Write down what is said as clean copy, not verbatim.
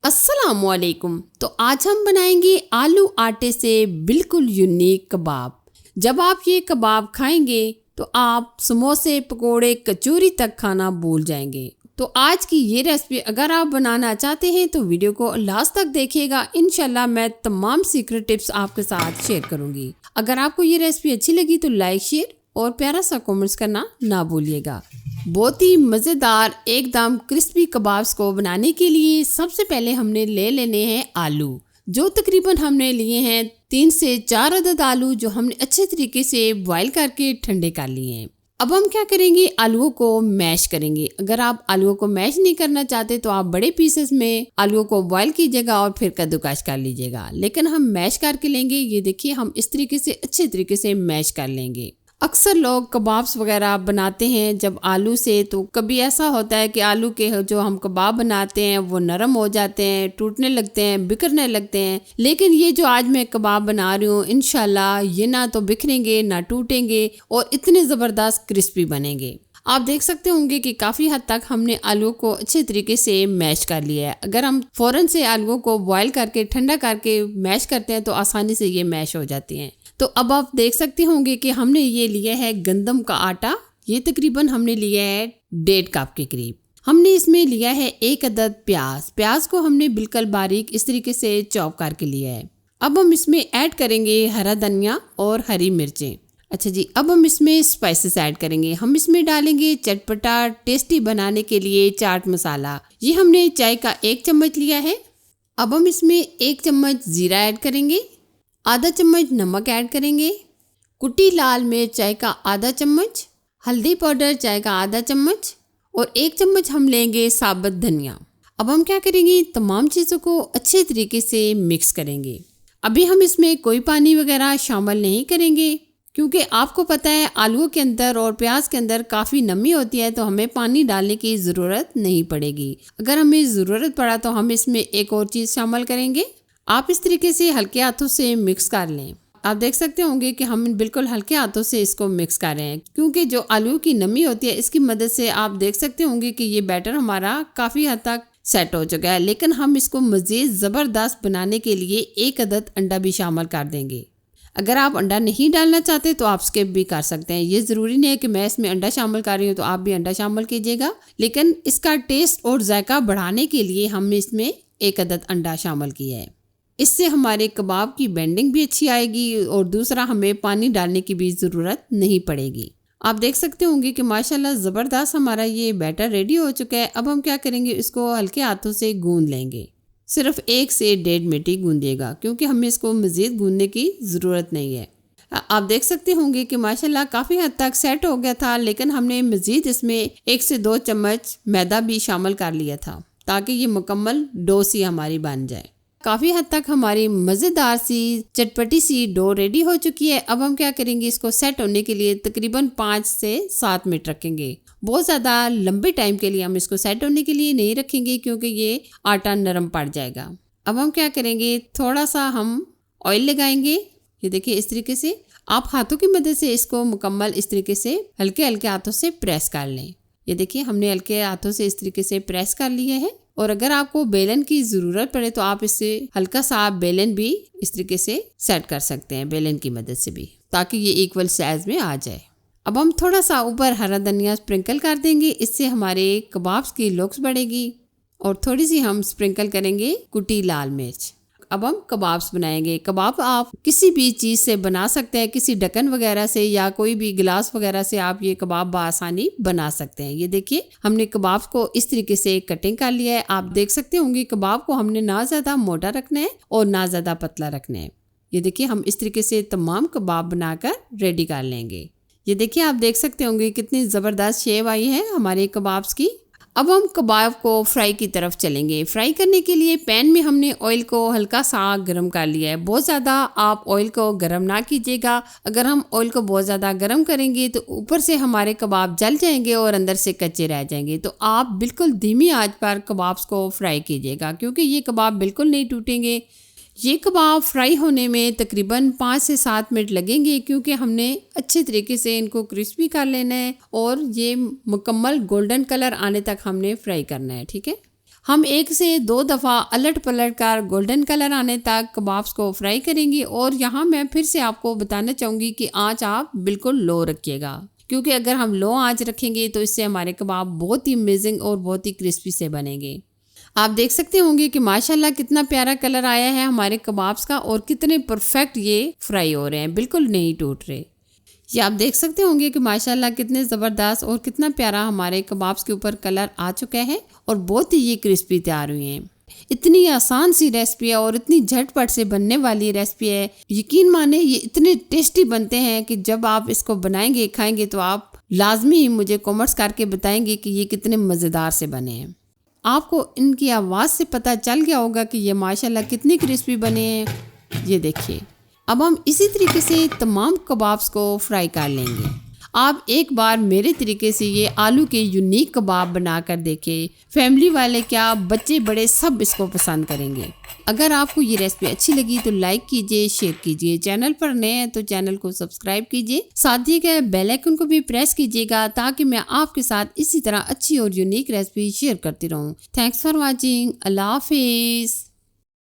अस्सलामुअलैकुम। तो आज हम बनाएंगे आलू आटे से बिल्कुल यूनिक कबाब। जब आप ये कबाब खाएंगे तो आप समोसे, पकोड़े, कचौरी तक खाना भूल जाएंगे। तो आज की ये रेसिपी अगर आप बनाना चाहते हैं तो वीडियो को लास्ट तक देखिएगा। इंशाल्लाह मैं तमाम सीक्रेट टिप्स आपके साथ शेयर करूंगी। अगर आपको ये रेसिपी अच्छी लगी तो लाइक, शेयर और प्यारा सा कमेंट्स करना ना भूलिएगा। बहुत ही मज़ेदार एकदम क्रिस्पी कबाब्स को बनाने के लिए सबसे पहले हमने ले लेने हैं आलू, जो तकरीबन हमने लिए हैं 3 से 4 अदद आलू, जो हमने अच्छे तरीके से बॉईल करके ठंडे कर लिए हैं। अब हम क्या करेंगे, आलूओं को मैश करेंगे। अगर आप आलूओं को मैश नहीं करना चाहते तो आप बड़े पीसेस में आलूओं को बॉईल कीजिएगा और फिर कद्दूकस कर लीजिएगा, लेकिन हम मैश करके लेंगे। ये देखिए, हम इस तरीके से अच्छे तरीके से मैश कर लेंगे। अक्सर लोग कबाब्स वगैरह बनाते हैं जब आलू से, तो कभी ऐसा होता है कि आलू के जो हम कबाब बनाते हैं वो नरम हो जाते हैं, टूटने लगते हैं, बिखरने लगते हैं। लेकिन ये जो आज मैं कबाब बना रही हूँ, इंशाल्लाह ये ना तो बिखरेंगे ना टूटेंगे और इतने ज़बरदस्त क्रिस्पी बनेंगे। आप देख सकते होंगे कि काफ़ी हद तक हमने आलू को अच्छे तरीके से मैश कर लिया है। अगर हम फ़ौरन से आलूओं को बॉयल करके ठंडा करके मैश करते हैं तो आसानी से ये मैश हो जाती हैं। तो अब आप देख सकते होंगे कि हमने ये लिया है गंदम का आटा। ये तकरीबन हमने लिया है 1.5 कप के करीब। हमने इसमें लिया है 1 अदद प्याज को हमने बिल्कुल बारीक इस तरीके से चॉप करके लिया है। अब हम इसमें ऐड करेंगे हरा धनिया और हरी मिर्चें। अच्छा जी, अब हम इसमें स्पाइसेस ऐड करेंगे। हम इसमें डालेंगे चटपटा टेस्टी बनाने के लिए चाट मसाला। ये हमने चाय का 1 चम्मच लिया है। अब हम इसमें 1 चम्मच जीरा ऐड करेंगे, आधा चम्मच नमक ऐड करेंगे, कुटी लाल मिर्च चाय का आधा चम्मच, हल्दी पाउडर चाय का आधा चम्मच और 1 चम्मच हम लेंगे साबुत धनिया। अब हम क्या करेंगे, तमाम चीज़ों को अच्छे तरीके से मिक्स करेंगे। अभी हम इसमें कोई पानी वगैरह शामिल नहीं करेंगे, क्योंकि आपको पता है आलूओं के अंदर और प्याज के अंदर काफ़ी नमी होती है, तो हमें पानी डालने की ज़रूरत नहीं पड़ेगी। अगर हमें ज़रूरत पड़ा तो हम इसमें एक और चीज़ शामिल करेंगे। आप इस तरीके से हल्के हाथों से मिक्स कर लें। आप देख सकते होंगे कि हम बिल्कुल हल्के हाथों से इसको मिक्स कर रहे हैं, क्योंकि जो आलू की नमी होती है इसकी मदद से आप देख सकते होंगे कि ये बैटर हमारा काफ़ी हद तक सेट हो चुका है। लेकिन हम इसको मज़ीद ज़बरदस्त बनाने के लिए 1 अदद अंडा भी शामिल कर देंगे। अगर आप अंडा नहीं डालना चाहते तो आप स्किप भी कर सकते हैं। ये ज़रूरी नहीं है कि मैं इसमें अंडा शामिल कर रही हूँ तो आप भी अंडा शामिल कीजिएगा, लेकिन इसका टेस्ट और जायका बढ़ाने के लिए हमने इसमें 1 अदद अंडा शामिल किया है। इससे हमारे कबाब की बेंडिंग भी अच्छी आएगी और दूसरा हमें पानी डालने की भी ज़रूरत नहीं पड़ेगी। आप देख सकते होंगे कि माशाल्लाह ज़बरदस्त हमारा ये बैटर रेडी हो चुका है। अब हम क्या करेंगे, इसको हल्के हाथों से गूंद लेंगे। सिर्फ 1 से 1.5 मिनट ही गूंदिएगा, क्योंकि हमें इसको मज़ीद गूंदने की ज़रूरत नहीं है। आप देख सकते होंगे कि माशाल्लाह काफ़ी हद तक सेट हो गया था, लेकिन हमने मज़ीद इसमें 1 से 2 चम्मच मैदा भी शामिल कर लिया था, ताकि ये मुकम्मल डो सी हमारी बन जाए। काफ़ी हद तक हमारी मज़ेदार सी चटपटी सी डो रेडी हो चुकी है। अब हम क्या करेंगे, इसको सेट होने के लिए तकरीबन 5 से 7 मिनट रखेंगे। बहुत ज़्यादा लंबे टाइम के लिए हम इसको सेट होने के लिए नहीं रखेंगे, क्योंकि ये आटा नरम पड़ जाएगा। अब हम क्या करेंगे, थोड़ा सा हम ऑयल लगाएंगे। ये देखिए, इस तरीके से आप हाथों की मदद से इसको मुकम्मल इस तरीके से हल्के हल्के हाथों से प्रेस कर लें। ये देखिए, हमने हल्के हाथों से इस तरीके से प्रेस कर लिया है। और अगर आपको बेलन की ज़रूरत पड़े तो आप इससे हल्का सा बेलन भी इस तरीके से सेट कर सकते हैं, बेलन की मदद से भी, ताकि ये इक्वल साइज़ में आ जाए। अब हम थोड़ा सा ऊपर हरा धनिया स्प्रिंकल कर देंगे, इससे हमारे कबाब्स की लुक्स बढ़ेगी। और थोड़ी सी हम स्प्रिंकल करेंगे कुटी लाल मिर्च। अब हम कबाब्स बनाएंगे। कबाब आप किसी भी चीज़ से बना सकते हैं, किसी ढक्कन वगैरह से या कोई भी गिलास वगैरह से आप ये कबाब बआसानी बना सकते हैं। ये देखिए, हमने कबाब को इस तरीके से कटिंग कर लिया है। आप देख सकते होंगे कबाब को हमने ना ज़्यादा मोटा रखना है और ना ज़्यादा पतला रखना है। ये देखिए, हम इस तरीके से तमाम कबाब बनाकर रेडी कर लेंगे। ये देखिए, आप देख सकते होंगे कितनी ज़बरदस्त शेप आई है हमारे कबाब्स की। अब हम कबाब को फ्राई की तरफ चलेंगे। फ्राई करने के लिए पैन में हमने ऑयल को हल्का सा गर्म कर लिया है। बहुत ज़्यादा आप ऑयल को गर्म ना कीजिएगा। अगर हम ऑयल को बहुत ज़्यादा गर्म करेंगे तो ऊपर से हमारे कबाब जल जाएंगे और अंदर से कच्चे रह जाएंगे। तो आप बिल्कुल धीमी आंच पर कबाब्स को फ्राई कीजिएगा, क्योंकि ये कबाब बिल्कुल नहीं टूटेंगे। ये कबाब फ्राई होने में तकरीबन 5 से 7 मिनट लगेंगे, क्योंकि हमने अच्छे तरीके से इनको क्रिस्पी कर लेना है और ये मुकम्मल गोल्डन कलर आने तक हमने फ्राई करना है। ठीक है, हम 1 से 2 दफ़ा अलट पलट कर गोल्डन कलर आने तक कबाब्स को फ्राई करेंगे। और यहाँ मैं फिर से आपको बताना चाहूँगी कि आँच आप बिल्कुल लो रखिएगा, क्योंकि अगर हम लो आँच रखेंगे तो इससे हमारे कबाब बहुत ही अमेजिंग और बहुत ही क्रिस्पी से बनेंगे। आप देख सकते होंगे कि माशाल्लाह कितना प्यारा कलर आया है हमारे कबाब्स का और कितने परफेक्ट ये फ्राई हो रहे हैं, बिल्कुल नहीं टूट रहे। ये आप देख सकते होंगे कि माशाल्लाह कितने ज़बरदस्त और कितना प्यारा हमारे कबाब्स के ऊपर कलर आ चुका है और बहुत ही ये क्रिस्पी तैयार हुए हैं। इतनी आसान सी रेसिपी है और इतनी झटपट से बनने वाली रेसिपी है। यकीन माने ये इतने टेस्टी बनते हैं कि जब आप इसको बनाएंगे खाएंगे तो आप लाजमी ही मुझे कमेंट्स करके बताएंगे कि ये कितने मज़ेदार से बने हैं। आपको इनकी आवाज़ से पता चल गया होगा कि ये माशाल्लाह कितनी क्रिस्पी बने हैं। ये देखिए, अब हम इसी तरीके से तमाम कबाब्स को फ्राई कर लेंगे। आप एक बार मेरे तरीके से ये आलू के यूनिक कबाब बनाकर देखें। फैमिली वाले क्या, बच्चे बड़े सब इसको पसंद करेंगे। अगर आपको ये रेसिपी अच्छी लगी तो लाइक कीजिए, शेयर कीजिए। चैनल पर नए हैं तो चैनल को सब्सक्राइब कीजिए, साथ ही के बेल आइकन को भी प्रेस कीजिएगा ताकि मैं आपके साथ इसी तरह अच्छी और यूनिक रेसिपी शेयर करती रहूँ। Thanks for watching. अल्लाह हाफिज़।